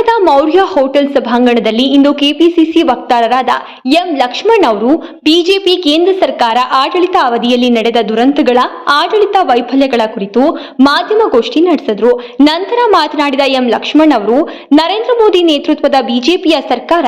ನಗರದ ಮೌರ್ಯ ಹೋಟೆಲ್ ಸಭಾಂಗಣದಲ್ಲಿ ಇಂದು KPCC ವಕ್ತಾರರಾದ M Lakshman ಅವರು ಬಿಜೆಪಿ ಕೇಂದ್ರ ಸರ್ಕಾರ ಆಡಳಿತ ಅವಧಿಯಲ್ಲಿ ನಡೆದ ದುರಂತಗಳ ಆಡಳಿತ ವೈಫಲ್ಯಗಳ ಕುರಿತು ಮಾಧ್ಯಮಗೋಷ್ಠಿ ನಡೆಸಿದರು. ನಂತರ ಮಾತನಾಡಿದ ಎಂ ಲಕ್ಷ್ಮಣ್ ಅವರು, ನರೇಂದ್ರ ಮೋದಿ ನೇತೃತ್ವದ ಬಿಜೆಪಿಯ ಸರ್ಕಾರ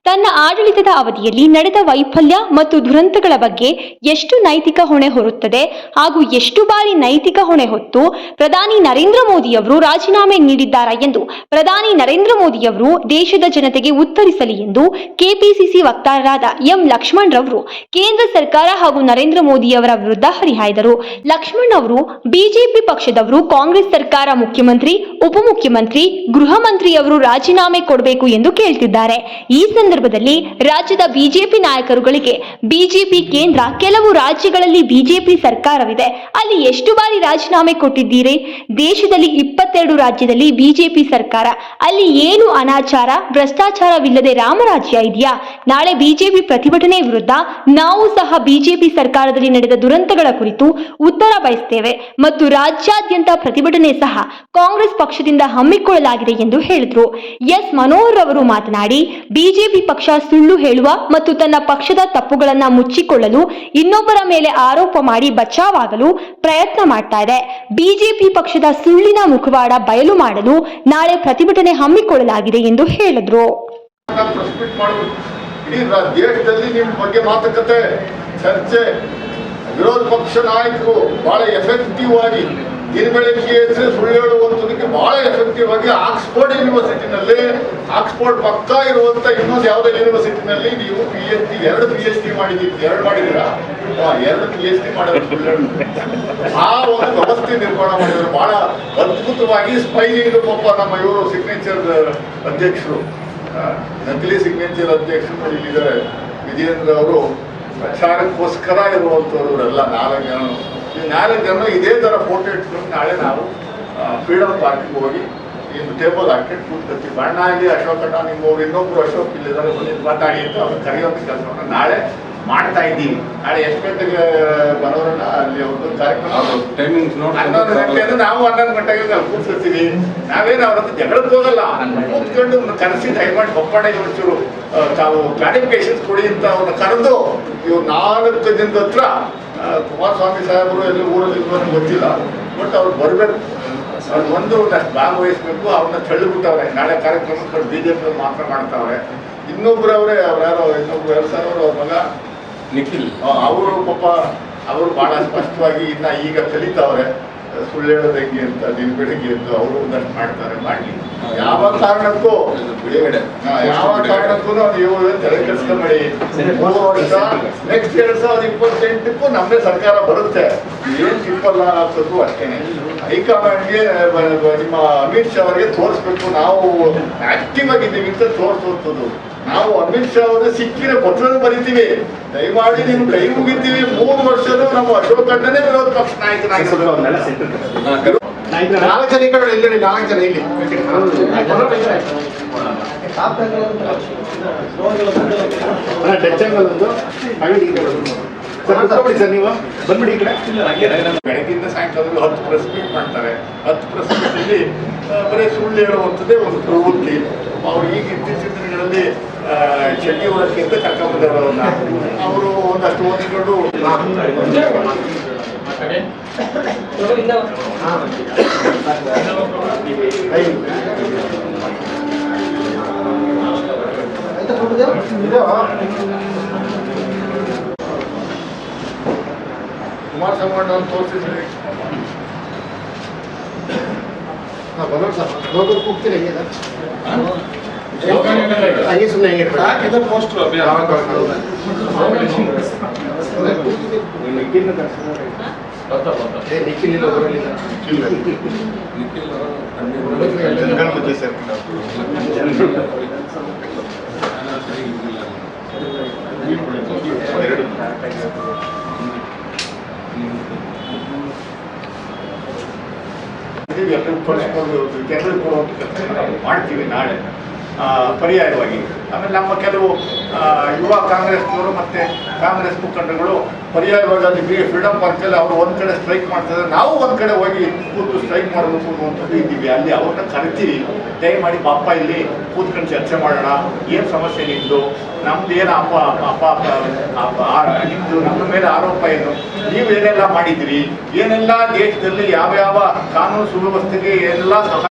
ತನ್ನ ಆಡಳಿತದ ಅವಧಿಯಲ್ಲಿ ನಡೆದ ವೈಫಲ್ಯ ಮತ್ತು ದುರಂತಗಳ ಬಗ್ಗೆ ಎಷ್ಟು ನೈತಿಕ ಹೊಣೆ ಹೊರುತ್ತದೆ ಹಾಗೂ ಎಷ್ಟು ಬಾರಿ ನೈತಿಕ ಹೊಣೆ ಹೊತ್ತು ಪ್ರಧಾನಿ ನರೇಂದ್ರ ಮೋದಿ ಅವರು ರಾಜೀನಾಮೆ ನೀಡಿದ್ದಾರಾ ಎಂದು ಪ್ರಧಾನಿ ನರೇಂದ್ರ ಮೋದಿ ಅವರು ದೇಶದ ಜನತೆಗೆ ಉತ್ತರಿಸಲಿ ಎಂದು ಕೆಪಿಸಿಸಿ ವಕ್ತಾರರಾದ ಎಂ ಲಕ್ಷ್ಮಣ್ ರವರು ಕೇಂದ್ರ ಸರ್ಕಾರ ಹಾಗೂ ನರೇಂದ್ರ ಮೋದಿ ಅವರ ವಿರುದ್ಧ ಹರಿಹಾಯ್ದರು. ಲಕ್ಷ್ಮಣ್ ಅವರು ಬಿಜೆಪಿ ಪಕ್ಷದವರು ಕಾಂಗ್ರೆಸ್ ಸರ್ಕಾರ ಮುಖ್ಯಮಂತ್ರಿ, ಉಪಮುಖ್ಯಮಂತ್ರಿ, ಗೃಹ ಮಂತ್ರಿಯವರು ರಾಜೀನಾಮೆ ಕೊಡಬೇಕು ಎಂದು ಕೇಳ್ತಿದ್ದಾರೆ. ಈ ಸಂದರ್ಭದಲ್ಲಿ ರಾಜ್ಯದ ಬಿಜೆಪಿ ನಾಯಕರುಗಳಿಗೆ ಬಿಜೆಪಿ ಕೇಂದ್ರ, ಕೆಲವು ರಾಜ್ಯಗಳಲ್ಲಿ ಬಿಜೆಪಿ ಸರ್ಕಾರವಿದೆ, ಅಲ್ಲಿ ಎಷ್ಟು ಬಾರಿ ರಾಜೀನಾಮೆ ಕೊಟ್ಟಿದ್ದೀರಿ? ದೇಶದಲ್ಲಿ 22 ರಾಜ್ಯದಲ್ಲಿ ಬಿಜೆಪಿ ಸರ್ಕಾರ, ಅಲ್ಲಿ ಏನು ಅನಾಚಾರ, ಭ್ರಷ್ಟಾಚಾರವಿಲ್ಲದೆ ರಾಮರಾಜ್ಯ ಇದೆಯಾ? ನಾಳೆ ಬಿಜೆಪಿ ಪ್ರತಿಭಟನೆ ವಿರುದ್ಧ ನಾವು ಸಹ ಬಿಜೆಪಿ ಸರ್ಕಾರದಲ್ಲಿ ನಡೆದ ದುರಂತಗಳ ಕುರಿತು ಉತ್ತರ ಬಯಸ್ತೇವೆ ಮತ್ತು ರಾಜ್ಯಾದ್ಯಂತ ಪ್ರತಿಭಟನೆ ಸಹ ಕಾಂಗ್ರೆಸ್ ಪಕ್ಷದಿಂದ ಹಮ್ಮಿಕೊಳ್ಳಲಾಗಿದೆ ಎಂದು ಹೇಳಿದರು. ಎಸ್ ಮನೋಹರ್ ಅವರು ಮಾತನಾಡಿ, ಬಿಜೆಪಿ ಪಕ್ಷ ಸುಳ್ಳು ಹೇಳುವ ಮತ್ತು ತನ್ನ ಪಕ್ಷದ ತಪ್ಪುಗಳನ್ನು ಮುಚ್ಚಿಕೊಳ್ಳಲು ಇನ್ನೊಬ್ಬರ ಮೇಲೆ ಆರೋಪ ಮಾಡಿ ಬಚಾವಾಗಲು ಪ್ರಯತ್ನ ಮಾಡ್ತಾ ಇದೆ. ಬಿಜೆಪಿ ಪಕ್ಷದ ಸುಳ್ಳಿನ ಮುಖವಾಡ ಬಯಲು ಮಾಡಲು ನಾಳೆ ಪ್ರತಿಭಟನೆ ಹಮ್ಮಿಕೊಳ್ಳಲಾಗಿದೆ ಎಂದು ಹೇಳಿದರು. ದೇಶದಲ್ಲಿ ನಿಮ್ಮ ಬಗ್ಗೆ ಮಾತುಕತೆ, ಚರ್ಚೆ, ವಿರೋಧ ಪಕ್ಷ ನಾಯಕರು ಬಹಳ ಎಫೆಕ್ಟಿವ್ ಆಗಿ ದಿನಬೆಳಗ್ಗೆ ಸುಳ್ಳು ಹೇಳುವಂಥದಕ್ಕೆ ಬಹಳ ಎಫೆಕ್ಟಿವ್ ಆಗಿ ಆಕ್ಸ್ಫೋರ್ಡ್ ಯೂನಿವರ್ಸಿಟಿನಲ್ಲಿ, ಆಕ್ಸ್ಫೋರ್ಡ್ ಪಕ್ಕ ಇರುವಂತ ಇನ್ನೊಂದು ಯಾವುದೋ ಯೂನಿವರ್ಸಿಟಿನಲ್ಲಿ ನೀವು ಎರಡು ಪಿ ಎಚ್ ಡಿ ಮಾಡಿದ್ದೀರಿ, ಎರಡು ಮಾಡಿದ್ದೀರಾ? 2 PhD ಮಾಡಿದ್ರು ಸುಳ್ಳು ಹೇಳು. ಆ ಒಂದು ವ್ಯವಸ್ಥೆ ನಿರ್ಮಾಣ ಮಾಡಿದ್ರು ಬಹಳ ಅದ್ಭುತವಾಗಿ. ಸ್ಪೈಲಿಂಗ್ ಪಾಪ ನಮ್ಮ ಇವರು ಸಿಗ್ನೇಚರ್ ಅಧ್ಯಕ್ಷರು, ನಕಲಿ ಸಿಗ್ನೇಚರ್ ಅಧ್ಯಕ್ಷರು ಇಲ್ಲಿದ್ದಾರೆ, ವಿಜಯೇಂದ್ರ ಅವರು. ಪ್ರಚಾರಕ್ಕೋಸ್ಕರ ಇರುವಂಥವ್ರೆಲ್ಲ 4 ಜನ ಇದೇ ಥರ ಫೋಟೋ ಇಟ್ಕೊಂಡು ನಾಳೆ ನಾವು ಫ್ರೀಡಮ್ ಪಾರ್ಕಿಗೆ ಹೋಗಿ ಇನ್ನು ಟೇಬಲ್ ಹಾಕಿಟ್ಟು ಕೂತ್ಕೊತೀವಿ. ಬಣ್ಣ ಆಗಿ ಅಶೋಕಣ್ಣ, ನಿಮ್ಮವ್ರು ಇನ್ನೊಬ್ರು ಅಶೋಕ್ ಇಲ್ಲಿದ್ದಾರೆ, ಮಾತಾಡಿ ಅಂತ ಅವ್ರು ಕರೆಯುವಂಥ ಕೆಲಸವನ್ನು ನಾಳೆ ಮಾಡ್ತಾ ಇದ್ದೀವಿ. ನಾಳೆ ಎಷ್ಟು ಗಂಟೆಗೆ ಬರೋರನ್ನ ಅಲ್ಲಿ ಒಂದು ಕಾರ್ಯಕ್ರಮ 11 ಗಂಟೆ ಅಂದ್ರೆ ನಾವು 11 ಗಂಟೆಗೆ ನಾವು ಕೂತ್ಕೊತೀವಿ. ನಾವೇನು ಅವ್ರ ಹತ್ರ ಜಗಳಕ್ಕೆ ಹೋಗಲ್ಲ, ಕೂತ್ಕೊಂಡು ಕರೆಸಿ ದಯಮಾಡಿ ಬಪ್ಪಣ್ಣ ಒಂಚೂರು ತಾವು ಕ್ಲಾರಿಫಿಕೇಶನ್ಸ್ ಕೊಡಿ ಅಂತ ಅವ್ರನ್ನ ಕರೆದು ಇವ್ರು 4 ಜನದ ಹತ್ರ ಕುಮಾರಸ್ವಾಮಿ ಸಾಹೇಬರು ಎಲ್ಲ ಊರಲ್ಲಿ ಗೊತ್ತಿಲ್ಲ, ಬಟ್ ಅವ್ರು ಬರಬೇಕು, ಅವ್ರು ಒಂದು ಭಾಗವಹಿಸ್ಬೇಕು. ಅವ್ರನ್ನ ತಳ್ಳಿಬಿಟ್ಟವ್ರೆ. ನಾಳೆ ಕಾರ್ಯಕ್ರಮಕ್ಕೆ ಬಿಜೆಪಿ ಮಾತ್ರ ಮಾಡ್ತಾವ್ರೆ. ಇನ್ನೊಬ್ರು ಅವರೇ, ಅವ್ರು ಯಾರೋ ಇನ್ನೊಬ್ರು 2 ಸಾವಿರ ಅವ್ರ ಮಗ ನಿಖಿಲ್, ಅವರು ಪಾಪ ಅವರು ಬಹಳ ಸ್ಪಷ್ಟವಾಗಿ ಇನ್ನ ಈಗ ಕಲಿತಾವ್ರೆ ಸುಳ್ಳು ಹೇಳೋದಂಗೆ ಅಂತ, ದಿನಬೆಳಗ್ಗೆ ಅಂತ ಅವರು ಒಂದಷ್ಟು ಮಾಡ್ತಾರೆ. ಮಾಡಲಿ, ಯಾವ ಕಾರಣಕ್ಕೂ ನೀವು ತಲೆ ಕೆಡಿಸ್ಕೊಂಬೇಡಿ. 3 ವರ್ಷ ನೆಕ್ಸ್ಟ್ 2028ಕ್ಕೂ ನಮ್ಮದೇ ಸರ್ಕಾರ ಬರುತ್ತೆ. ಏನು ಸಿಂಪಲ್ ಆಗ್ತದ್ದು ಅಷ್ಟೇನೆ. ಹೈಕಮಾಂಡ್ಗೆ ನಿಮ್ಮ ಅಮಿತ್ ಶಾ ಅವರಿಗೆ ತೋರಿಸ್ಬೇಕು, ನಾವು ಆಕ್ಟಿವ್ ಆಗಿದ್ದೀವಿ ಅಂತ ತೋರಿಸುವಂಥದ್ದು. ನಾವು ಅಮಿತ್ ಶಾ ಅವರ ಸಿಕ್ಕಿರೋ ಪತ್ರ ಬರೀತೀವಿ, ದಯಮಾಡಿ ನೀವು ಕೈ ಮುಗಿತೀವಿ. 3 ವರ್ಷದೂ ನಮ್ಮ ಅಶೋಕಣ್ಣನೇ ವಿರೋಧ ಪಕ್ಷ ನಾಯಕನಾಗಿರ್ಬೇಕು. 4 ಜನ ಕಡೆ ಇಲ್ಲಿ 4 ಜನ ಇಲ್ಲಿ ಸರ್, ನೀವು ಬಂದ್ಬಿಡಿ ಈ ಕಡೆ. ಬೆಳಗಿಂದ ಸಾಯಂಕಾಲದಲ್ಲಿ 10 ಪ್ರೆಸ್ ಮೀಟ್ ಮಾಡ್ತಾರೆ. 10 ಪ್ರೆಸ್ ಮೀಟಲ್ಲಿ ಬರೀ ಸುಳ್ಳು ಹೇಳುವಂಥದ್ದೇ ಒಂದು ಪ್ರವೃತ್ತಿ. ಅವ್ರು ಈಗ ಇತ್ತೀಚಿನ ದಿನಗಳಲ್ಲಿ ಚಡ್ಡಿ ಹೊರಕ್ಕಿಂತ ಕರ್ಕೊಂಡ್ಬಂದವರನ್ನ ಅವರು ಒಂದಷ್ಟು ಓದಿಕೊಂಡು ಕುಮಾರಸ್ವಾಮಿ ತೋರಿಸಿದ್ರೆ ಬರೋಣ ಸರ್, ಹೋಗೋದು ಕೂಗ್ತೀನಿ ಹಂಗೆ ಸುಮ್ಮನೆ ಪೋಸ್ಟ್ ನಿಖಿಲ್ ಮಧ್ಯೆ ಸೇರ್ಕೊಂಡು ಮಾಡ್ತೀವಿ ನಾಳೆ ಪರ್ಯಾಯವಾಗಿ. ಆಮೇಲೆ ನಮ್ಮ ಕೆಲವು ಯುವ ಕಾಂಗ್ರೆಸ್ನವರು ಮತ್ತು ಕಾಂಗ್ರೆಸ್ ಮುಖಂಡಗಳು ಪರ್ಯಾಯವಾಗಿ ಅಲ್ಲಿ ಫ್ರೀಡಮ್ ಪಾರ್ಕಲ್ಲಿ ಅವರು ಒಂದು ಕಡೆ ಸ್ಟ್ರೈಕ್ ಮಾಡ್ತಿದ್ದಾರೆ, ನಾವು ಒಂದು ಕಡೆ ಹೋಗಿ ಕೂತು ಸ್ಟ್ರೈಕ್ ಮಾಡಬೇಕು ಅನ್ನುವಂಥದ್ದು ಇದ್ದೀವಿ. ಅಲ್ಲಿ ಅವ್ರನ್ನ ಕರಿತೀವಿ, ದಯಮಾಡಿ ಪಾಪ ಇಲ್ಲಿ ಕೂತ್ಕೊಂಡು ಚರ್ಚೆ ಮಾಡೋಣ, ಏನು ಸಮಸ್ಯೆ ನಿಮ್ಮದು, ನಮ್ದು ಏನು ನಿಮ್ಮದು ನಮ್ಮ ಮೇಲೆ ಆರೋಪ ಏನು, ನೀವು ಏನೆಲ್ಲ ಮಾಡಿದಿರಿ, ಏನೆಲ್ಲ ದೇಶದಲ್ಲಿ ಯಾವ್ಯಾವ ಕಾನೂನು ಸುವ್ಯವಸ್ಥೆಗೆ ಏನೆಲ್ಲ ಸಹಾಯ